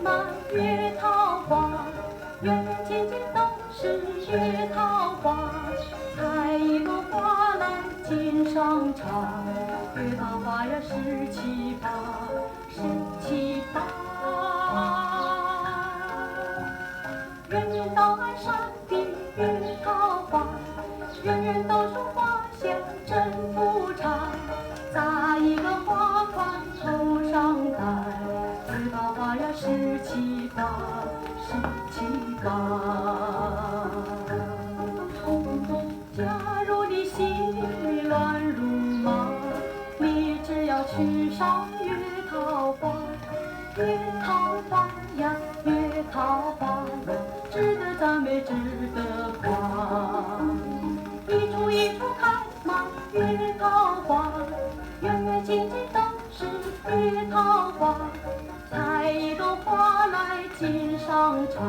满月桃花，远远近近都是月桃花。采一朵花来锦上插，月桃花呀十七八，十七八。远远到岸上的月桃花，远远都说花香真不差。扎一个花冠头上戴，月桃花呀十七八，十七八。假如你心里乱如麻，你只要去赏月桃花。月桃花呀，月桃花呀，值得赞美，值得夸。一处一处开满月桃花，远远近近都是月桃花。采一朵花来锦上插，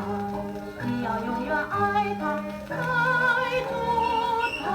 你要永远爱它，爱着它。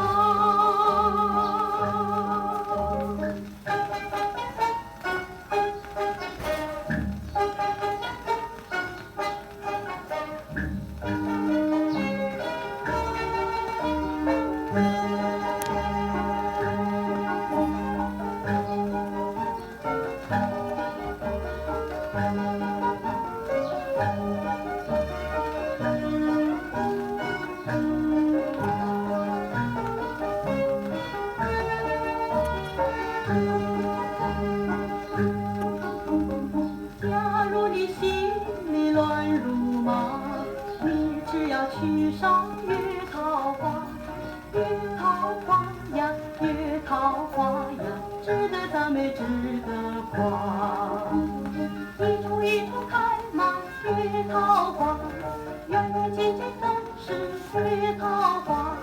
假如你心里乱如麻，你只要去赏月桃花。月桃花呀，月桃花呀，值得赞美，值得夸。一处一处开满月桃花，远远近近都是月桃花。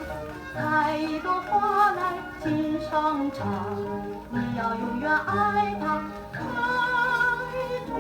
采一朵花来锦上插，你要永远爱它，爱着